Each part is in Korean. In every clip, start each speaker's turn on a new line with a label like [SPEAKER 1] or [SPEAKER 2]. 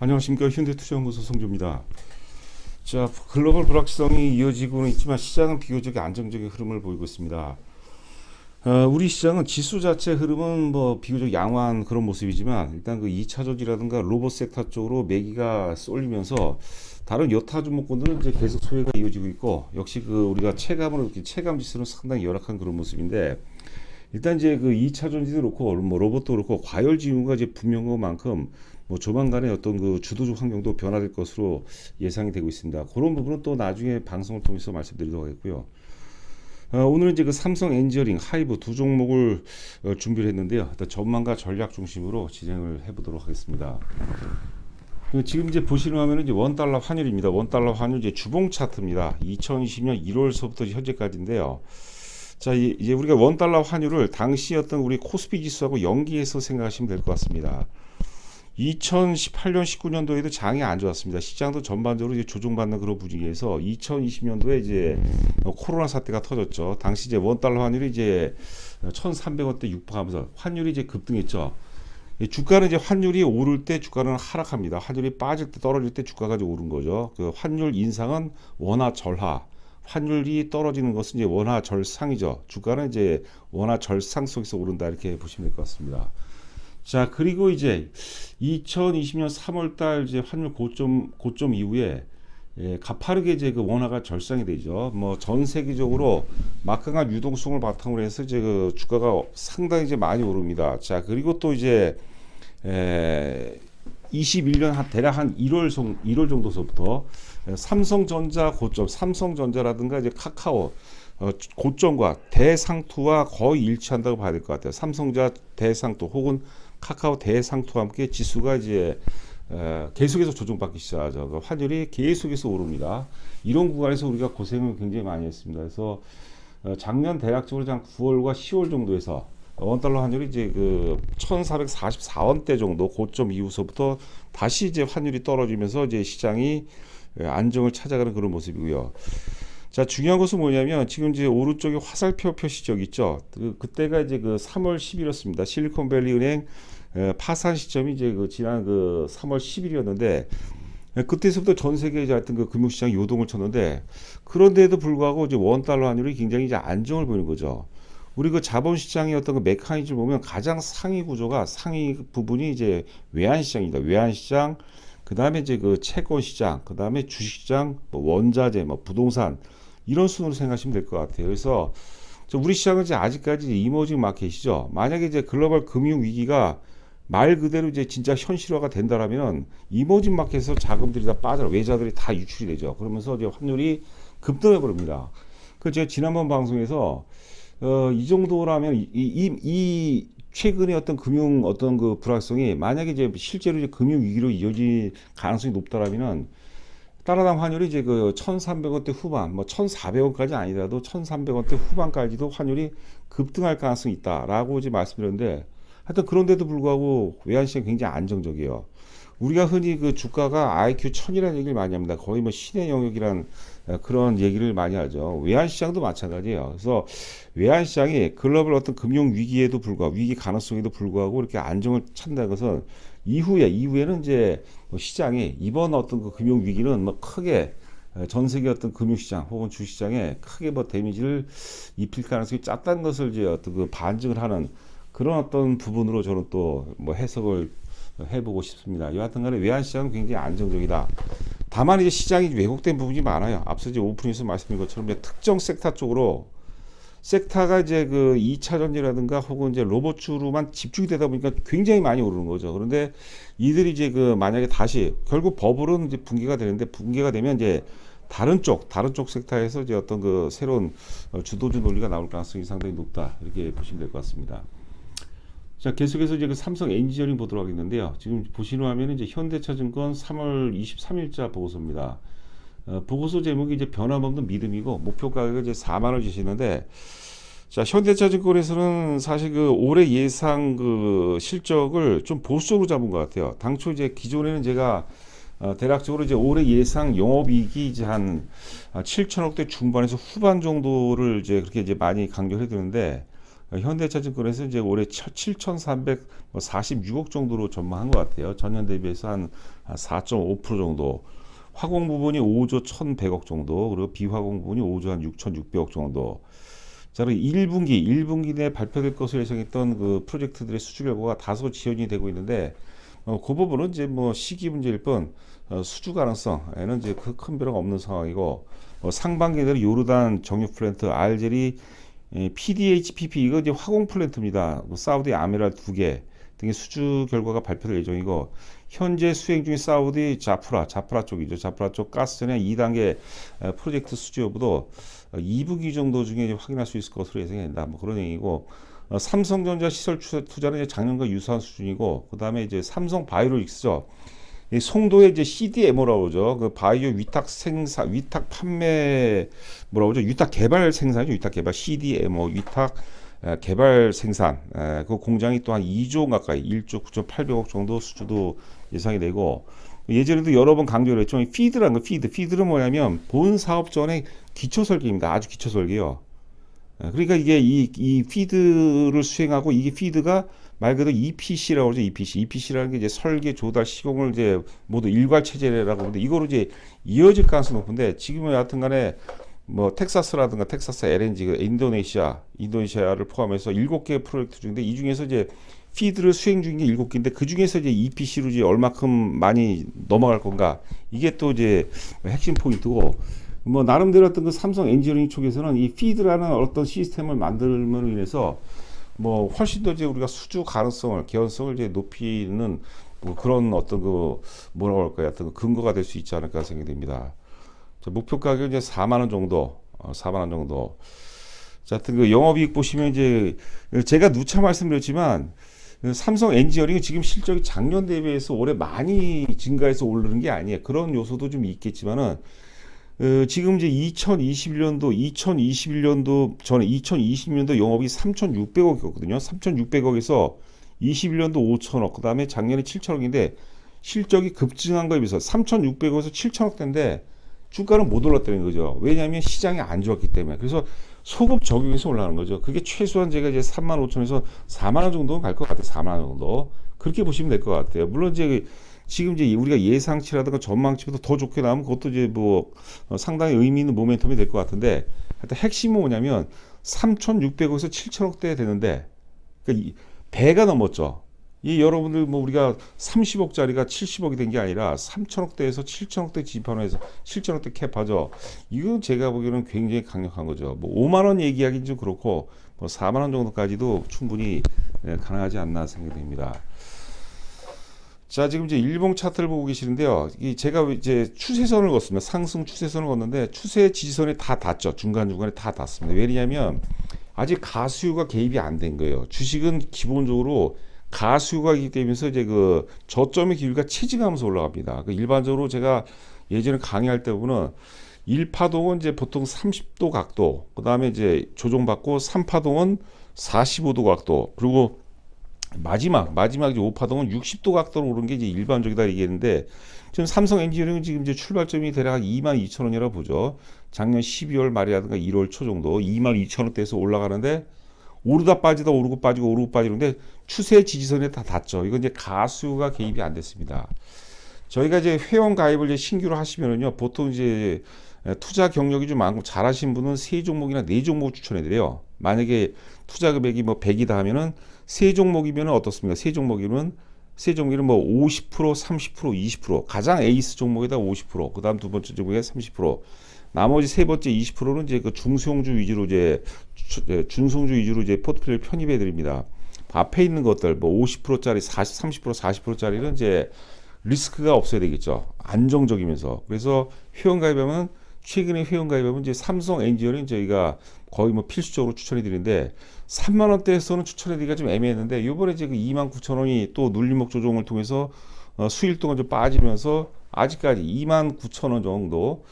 [SPEAKER 1] 안녕하십니까. 현대투자연구소 송주입니다. 자, 글로벌 불확실성이 이어지고는 있지만 시장은 비교적 안정적인 흐름을 보이고 있습니다. 우리 시장은 지수 자체 흐름은 뭐 비교적 양호한 그런 모습이지만 일단 그 2차전지라든가 로봇 섹터 쪽으로 매기가 쏠리면서 다른 여타 종목군들은 이제 계속 소외가 이어지고 있고, 역시 그 우리가 체감으로 이렇게 체감 지수는 상당히 열악한 그런 모습인데, 일단 이제 그 2차 전지도 그렇고 뭐 로봇도 그렇고 과열 징후가 이제 분명한 것만큼 뭐 조만간에 어떤 그 주도적 환경도 변화될 것으로 예상이 되고 있습니다. 그런 부분은 또 나중에 방송을 통해서 말씀드리도록 하겠고요. 오늘은 이제 그 삼성 엔지니어링, 하이브 두 종목을 준비를 했는데요. 일단 전망과 전략 중심으로 진행을 해보도록 하겠습니다. 지금 이제 보시는 화면은 이제 원달러 환율입니다. 원달러 환율 이제 주봉 차트입니다. 2020년 1월서부터 현재까지인데요. 자, 이제 우리가 원달러 환율을 당시 어떤 우리 코스피 지수하고 연기해서 생각하시면 될 것 같습니다. 2018년, 19년도에도 장이 안 좋았습니다. 시장도 전반적으로 이제 조정받는 그런 분위기에서 2020년도에 이제 코로나 사태가 터졌죠. 당시 이제 원달러 환율이 이제 1,300원대 육박하면서 환율이 이제 급등했죠. 주가는 이제 환율이 오를 때 주가는 하락합니다. 환율이 빠질 때 떨어질 때 주가가 이제 오른 거죠. 그 환율 인상은 원화 절하. 환율이 떨어지는 것은 이제 원화 절상이죠. 주가는 이제 원화 절상 속에서 오른다 이렇게 보시면 될 것 같습니다. 자, 그리고 이제 2020년 3월달 이제 환율 고점 이후에 가파르게 이제 그 원화가 절상이 되죠. 뭐 전 세계적으로 막강한 유동성을 바탕으로 해서 이제 그 주가가 상당히 이제 많이 오릅니다. 자, 그리고 또 이제 21년 대략 한 1월 정도서부터 삼성전자 고점, 삼성전자라든가 이제 카카오 고점과 대상투와 거의 일치한다고 봐야 될 것 같아요. 삼성전자 대상투 혹은 카카오 대상투와 함께 지수가 이제 계속해서 조정받기 시작하죠. 환율이 계속해서 오릅니다. 이런 구간에서 우리가 고생을 굉장히 많이 했습니다. 그래서 작년 대략적으로 한 9월과 10월 정도에서 원달러 환율이 이제 그 1,444원대 정도 고점 이후서부터 다시 이제 환율이 떨어지면서 이제 시장이 안정을 찾아가는 그런 모습이고요. 자, 중요한 것은 뭐냐면 지금 이제 오른쪽에 화살표 표시적 있죠. 그때가 이제 그 3월 10일이었습니다. 실리콘밸리 은행 파산 시점이 이제 그 지난 그 3월 10일이었는데 그때서부터 전 세계 이제 하여튼 그 금융시장이 요동을 쳤는데, 그런데도 불구하고 이제 원달러 환율이 굉장히 이제 안정을 보이는 거죠. 우리 그 자본시장의 어떤 그 메커니즘을 보면 가장 상위 구조가 상위 부분이 이제 외환시장입니다. 외환시장, 그 다음에 이제 그 채권시장, 그 다음에 주식시장, 뭐 원자재, 뭐 부동산, 이런 순으로 생각하시면 될 것 같아요. 그래서 우리 시장은 이제 아직까지 이머징 마켓이죠. 만약에 이제 글로벌 금융 위기가 말 그대로 이제 진짜 현실화가 된다라면 이머징 마켓에서 자금들이 다 빠져, 외자들이 다 유출이 되죠. 그러면서 이제 환율이 급등해 버립니다. 그 제가 지난번 방송에서 이 정도라면 이 최근에 어떤 금융 어떤 그 불확성이 만약에 이제 실제로 이제 금융 위기로 이어질 가능성이 높다라면은 달러당 환율이 이제 그 1,300원대 후반, 뭐 1,400원까지 아니더라도 1,300원대 후반까지도 환율이 급등할 가능성이 있다라고 이제 말씀드렸는데, 하여튼 그런데도 불구하고 외환시장이 굉장히 안정적이에요. 우리가 흔히 그 주가가 IQ 1000이라는 얘기를 많이 합니다. 거의 뭐 신의 영역이란 그런 얘기를 많이 하죠. 외환시장도 마찬가지예요. 그래서 외환시장이 글로벌 어떤 금융 위기에도 불구하고, 위기 가능성에도 불구하고 이렇게 안정을 찾는다는 것은 이후에는 이제 뭐 시장이 이번 어떤 그 금융 위기는 뭐 크게 전 세계 어떤 금융시장 혹은 주식시장에 크게 뭐 데미지를 입힐 가능성이 작다는 것을 이제 어떤 그 반증을 하는 그런 어떤 부분으로 저는 또 뭐 해석을 해보고 싶습니다. 여하튼간에 외환시장은 굉장히 안정적이다. 다만 이제 시장이 왜곡된 부분이 많아요. 앞서 이제 오프닝에서 말씀드린 것처럼 이제 특정 섹터 쪽으로, 섹터가 이제 그 2차 전지라든가 혹은 이제 로봇주로만 집중이 되다 보니까 굉장히 많이 오르는 거죠. 그런데 이들이 이제 그 만약에 다시 결국 버블은 이제 붕괴가 되는데, 붕괴가 되면 이제 다른 쪽 섹터에서 이제 어떤 그 새로운 주도주 논리가 나올 가능성이 상당히 높다, 이렇게 보시면 될 것 같습니다. 자, 계속해서 이제 그 삼성 엔지니어링 보도록 하겠는데요. 지금 보시는 화면은 이제 현대차증권 3월 23일자 보고서입니다. 보고서 제목이 이제 변함없는 믿음이고 목표 가격을 이제 4만 원 주시는데, 자, 현대차증권에서는 사실 그 올해 예상 그 실적을 좀 보수적으로 잡은 것 같아요. 당초 이제 기존에는 제가 대략적으로 이제 올해 예상 영업이익이 이제 한 7천억대 중반에서 후반 정도를 이제 그렇게 이제 많이 강조해 드렸는데, 현대차증권에서 이제 올해 7,346억 정도로 전망한 것 같아요. 전년 대비해서 한 4.5% 정도. 화공 부분이 5조 1,100억 정도, 그리고 비화공 부분이 5조 한 6,600억 정도. 자, 그리고 1분기 내에 발표될 것으로 예상했던 그 프로젝트들의 수주 결과가 다소 지연이 되고 있는데, 그 부분은 이제 뭐 시기 문제일 뿐, 수주 가능성에는 이제 큰 변화가 없는 상황이고, 상반기에는 요르단 정유 플랜트, 알제리 PDHPP 이거 이제 화공 플랜트입니다. 사우디 아미랄 2개 등의 수주 결과가 발표될 예정이고, 현재 수행 중인 사우디 자프라 쪽이죠. 자프라 쪽 가스전의 2단계 프로젝트 수주 여부도 2분기 정도 중에 확인할 수 있을 것으로 예상된다. 뭐 그런 얘기고, 삼성전자 시설 투자는 이제 작년과 유사한 수준이고, 그 다음에 이제 삼성 바이오로직스죠. 이 송도의 이제 CDMO라고 그러죠. 그 바이오 위탁 생산, 위탁 판매 뭐라고 그러죠? 위탁 개발 생산이죠. 위탁 개발 CDMO 위탁 개발 생산. 그 공장이 또 한 2조 가까이 1조 9,800억 정도 수주도 예상이 되고, 예전에도 여러 번 강조를 했죠. 피드라는 거 피드는 뭐냐면 본 사업 전에 기초 설계입니다. 아주 기초 설계요. 그러니까 이게 이 피드를 수행하고, 이게 피드가 말 그대로 EPC라고 그러죠. EPC라는 게 이제 설계, 조달, 시공을 이제 모두 일괄 체제라고 하는데, 이거로 이제 이어질 가능성이 높은데, 지금은 여하튼간에 뭐 텍사스라든가 텍사스 LNG, 인도네시아를 포함해서 7개 프로젝트 중인데, 이 중에서 이제 피드를 수행 중인 게 7개인데, 그 중에서 이제 EPC로 이제 얼마큼 많이 넘어갈 건가, 이게 또 이제 핵심 포인트고, 뭐 나름대로 어떤 그 삼성 엔지니어링 쪽에서는 이 피드라는 어떤 시스템을 만들므로 인해서 뭐 훨씬 더 이제 우리가 수주 가능성을, 개연성을 이제 높이는 뭐 그런 어떤 그 뭐라고 할까요, 어떤 근거가 될 수 있지 않을까 생각이 됩니다. 목표 가격은 이제 4만 원 정도, 4만 원 정도. 자, 하여튼 그 영업이익 보시면 이제 제가 누차 말씀드렸지만, 삼성 엔지니어링은 지금 실적이 작년 대비해서 올해 많이 증가해서 오르는 게 아니에요. 그런 요소도 좀 있겠지만은, 지금 이제 2021년도 전에 2020년도 영업이 3,600억이었거든요. 3,600억에서 21년도 5천억, 그 다음에 작년에 7천억인데, 실적이 급증한 거에 비해서 3,600억에서 7천억대인데 주가는 못 올랐다는 거죠. 왜냐하면 시장이 안 좋았기 때문에. 그래서 소급 적용해서 올라가는 거죠. 그게 최소한 제가 이제 35,000에서 4만 원 정도는 갈 것 같아요. 4만 원 정도. 그렇게 보시면 될 것 같아요. 물론 이제 지금 이제 우리가 예상치라든가 전망치보다 더 좋게 나오면 그것도 이제 뭐 상당히 의미 있는 모멘텀이 될 것 같은데, 하여튼 핵심은 뭐냐면 3,600억에서 7천억대 되는데, 그러니까 배가 넘었죠. 이 여러분들 뭐 우리가 30억짜리가 70억이 된 게 아니라 3천억대에서 7천억대 지판에서 7천억대 캡하죠. 이건 제가 보기에는 굉장히 강력한 거죠. 뭐 5만 원 얘기하기는 좀 그렇고, 뭐 4만 원 정도까지도 충분히 가능하지 않나 생각됩니다. 자, 지금 이제 일봉 차트를 보고 계시는데요. 제가 이제 추세선을 걷습니다. 상승 추세선을 걷는데, 추세 지지선에 다 닿죠. 중간중간에 다 닿습니다. 왜냐하면 아직 가수요가 개입이 안 된 거예요. 주식은 기본적으로 가수요가이기 때문에 이제 그 저점의 기울기가 체증하면서 올라갑니다. 일반적으로 제가 예전에 강의할 때 보면 1파동은 이제 보통 30도 각도, 그 다음에 이제 조정받고 3파동은 45도 각도, 그리고 마지막 이제 5파동은 60도 각도로 오른 게 이제 일반적이다 얘기했는데, 지금 삼성 엔지니어링은 지금 이제 출발점이 대략 22,000원이라고 보죠. 작년 12월 말이라든가 1월 초 정도 22,000원대에서 올라가는데, 오르다 빠지다 오르고 빠지고 오르고 빠지는데 추세 지지선에 다 닿죠. 이건 이제 가수가 개입이 안 됐습니다. 저희가 이제 회원 가입을 이제 신규로 하시면은요, 보통 이제 투자 경력이 좀 많고 잘하신 분은 3종목이나 4종목 추천해드려요. 만약에 투자 금액이 뭐 100이다 하면은 3종목이면 어떻습니까? 3종목이면 뭐 50%, 30%, 20%, 가장 에이스 종목에다 50%, 그 다음 두 번째 종목에 30%, 나머지 세 번째 20%는 이제 그 중소형주 위주로 이제 포트폴리오 편입해 드립니다. 앞에 있는 것들 뭐 50%짜리 30%, 40%짜리는 이제 리스크가 없어야 되겠죠. 안정적이면서. 그래서 최근에 회원 가입하면 이제 삼성 엔지니어링 저희가 거의 뭐 필수적으로 추천해 드리는데, 3만 원대에서는 추천해 드리기가 좀 애매했는데, 이번에 이제 그 29,000원이 또 눌림목 조정을 통해서 수일 동안 좀 빠지면서 아직까지 29,000원 정도,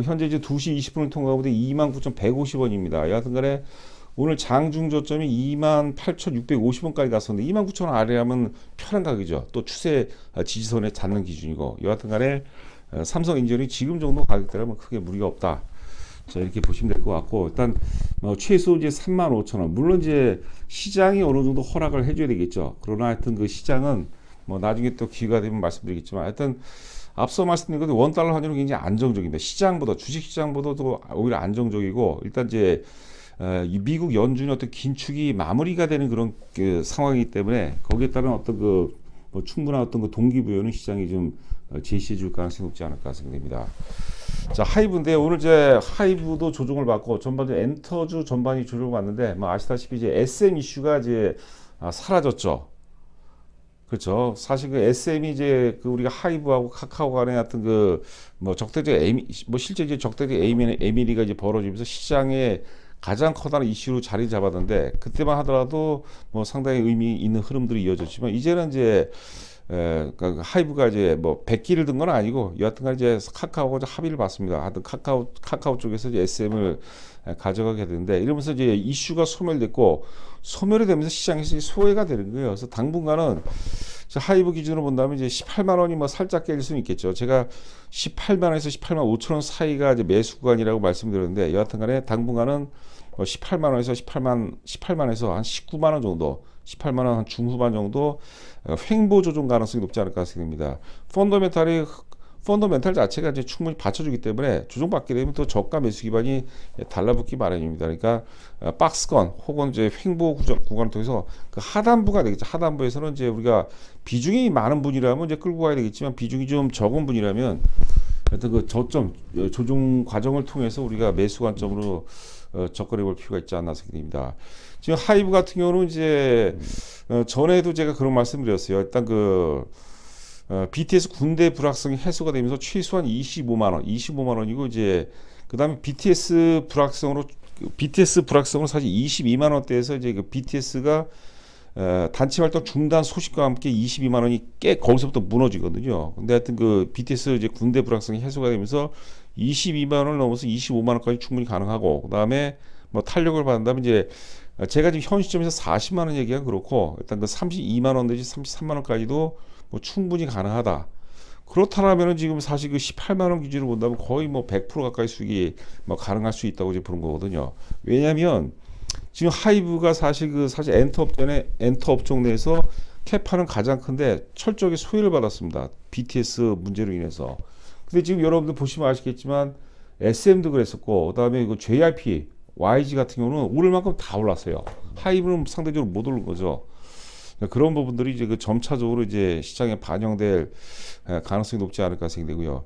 [SPEAKER 1] 현재 이제 2시 20분을 통과하고 29,150원입니다. 여하튼간에 오늘 장중 저점이 28,650원까지 갔었는데 29,000원 아래하면 편한 가격이죠. 또 추세 지지선에 닿는 기준이고, 여하튼간에 삼성 엔지니어링 지금 정도 가격대라면 크게 무리가 없다. 자, 이렇게 보시면 될 것 같고, 일단 뭐 최소 이제 35,000원. 물론 이제 시장이 어느 정도 허락을 해줘야 되겠죠. 그러나 하여튼 그 시장은 뭐 나중에 또 기회가 되면 말씀드리겠지만, 하여튼 앞서 말씀드린 것도 원달러 환율은 굉장히 안정적입니다. 시장보다, 주식시장보다도 오히려 안정적이고, 일단 이제 이 미국 연준의 어떤 긴축이 마무리가 되는 그런 그 상황이기 때문에 거기에 따른 어떤 그 뭐 충분한 어떤 그 동기부여는 시장이 좀 제시해 줄 가능성이 높지 않을까 생각됩니다. 자, 하이브인데 오늘 이제 하이브도 조정을 받고 전반적으로 엔터주 전반이 조정을 받는데 뭐 아시다시피 이제 SM 이슈가 이제 사라졌죠. 그렇죠. 사실 그 SM이 이제 그 우리가 하이브하고 카카오 간의 어떤 그 뭐 적대적 에미 뭐 실제 이제 적대적 에미리가 이제 벌어지면서 시장에 가장 커다란 이슈로 자리 잡았는데 그때만 하더라도 뭐 상당히 의미 있는 흐름들이 이어졌지만 이제는 이제 그러니까 하이브가 이제 뭐 100기를 든 건 아니고 여하튼간 이제 카카오가 이제 합의를 봤습니다. 하여튼 카카오 쪽에서 이제 SM을 가져가게 되는데 이러면서 이제 이슈가 소멸됐고 소멸이 되면서 시장에서 소외가 되는 거예요. 그래서 당분간은 하이브 기준으로 본다면 이제 18만 원이 뭐 살짝 깰 수는 있겠죠. 제가 18만 원에서 18만 5천 원 사이가 이제 매수 구간이라고 말씀드렸는데 여하튼간에 당분간은 18만 원에서 18만에서 한 19만 원 정도, 18만 원 한 중후반 정도 횡보 조정 가능성이 높지 않을까 생각됩니다. 펀더멘탈 자체가 이제 충분히 받쳐주기 때문에 조정받게 되면 또 저가 매수 기반이 달라붙기 마련입니다. 그러니까 박스권 혹은 이제 횡보 구간을 통해서 그 하단부가 되겠죠. 하단부에서는 이제 우리가 비중이 많은 분이라면 이제 끌고 가야 되겠지만 비중이 좀 적은 분이라면 하여튼 그 저점 조정 과정을 통해서 우리가 매수 관점으로 접근해 볼 필요가 있지 않나 생각됩니다. 지금 하이브 같은 경우는 이제 전에도 제가 그런 말씀드렸어요. 일단 그 BTS 군대 불확성이 해소가 되면서 최소한 25만 원이고 이제 그다음에 BTS 불확성으로 사실 22만 원대에서 이제 그 BTS가 단체 활동 중단 소식과 함께 22만 원이 거기서부터 무너지거든요. 근데 하여튼 그 BTS 이제 군대 불확성이 해소가 되면서 22만 원을 넘어서 25만 원까지 충분히 가능하고 그다음에 뭐 탄력을 받는다면 이제 제가 지금 현 시점에서 40만 원 얘기가 그렇고 일단 그 32만 원 내지 33만 원까지도 뭐 충분히 가능하다. 그렇다면은 지금 사실 그 18만 원 기준으로 본다면 거의 뭐 100% 가까이 수익이 뭐 가능할 수 있다고 이제 보는 거거든요. 왜냐하면 지금 하이브가 사실 엔터 업종 내에서 캐파는 가장 큰데 철저하게 소외를 받았습니다. BTS 문제로 인해서. 근데 지금 여러분들 보시면 아시겠지만 SM도 그랬었고 그다음에 그 JRP, YG 같은 경우는 오를 만큼 다 올랐어요. 하이브는 상대적으로 못 오른 거죠. 그런 부분들이 이제 그 점차적으로 이제 시장에 반영될 가능성이 높지 않을까 생각되고요.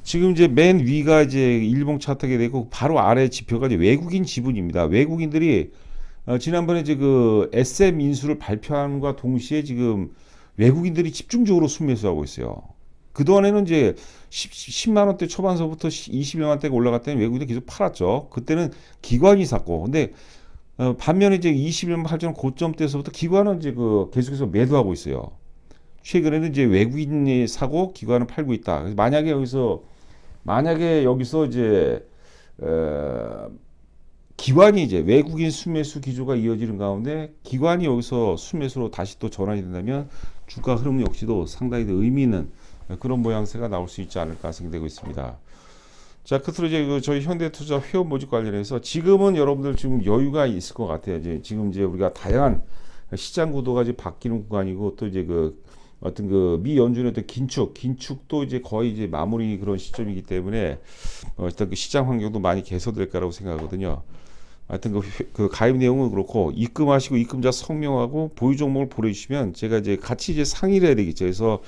[SPEAKER 1] 지금 이제 맨 위가 이제 일봉 차트가 되고 바로 아래 지표가 이제 외국인 지분입니다. 외국인들이 지난번에 이제 그 SM 인수를 발표함과 동시에 지금 외국인들이 집중적으로 순매수하고 있어요. 그동안에는 이제 10만 원대 초반서부터 20만 원대가 올라갔더니 외국인들이 계속 팔았죠. 그때는 기관이 샀고. 근데 반면에 이제 21만 8천 고점대에서부터 기관은 이제 그 계속해서 매도하고 있어요. 최근에는 이제 외국인이 사고 기관은 팔고 있다. 그래서 만약에 여기서 이제 기관이 이제 외국인 순매수 기조가 이어지는 가운데 기관이 여기서 순매수로 다시 또 전환이 된다면 주가 흐름 역시도 상당히 의미 있는 그런 모양새가 나올 수 있지 않을까 생각되고 있습니다. 자, 끝으로 이제 저희 현대투자 회원 모집 관련해서 지금은 여러분들 지금 여유가 있을 것 같아요. 지금 이제 우리가 다양한 시장 구도가 이제 바뀌는 구간이고 또 이제 그 어떤 그 미 연준의 어떤 긴축도 이제 거의 이제 마무리 그런 시점이기 때문에 일단 그 시장 환경도 많이 개선될 거라고 생각하거든요. 하여튼 그 가입 내용은 그렇고 입금하시고 입금자 성명하고 보유 종목을 보내주시면 제가 이제 같이 이제 상의를 해야 되겠죠. 그래서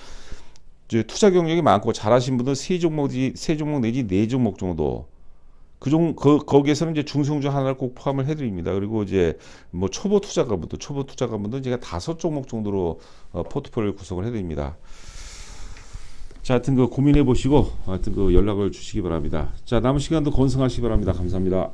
[SPEAKER 1] 이제 투자 경력이 많고 잘하신 분들 세 종목 내지 네 종목 정도 거기에서는 이제 중성 중 하나를 꼭 포함을 해드립니다. 그리고 이제 뭐 초보 투자가분들 제가 5종목 정도로 포트폴리오 구성을 해드립니다. 자, 하여튼 그 고민해 보시고 하여튼 그 연락을 주시기 바랍니다. 자, 남은 시간도 건승하시기 바랍니다. 감사합니다.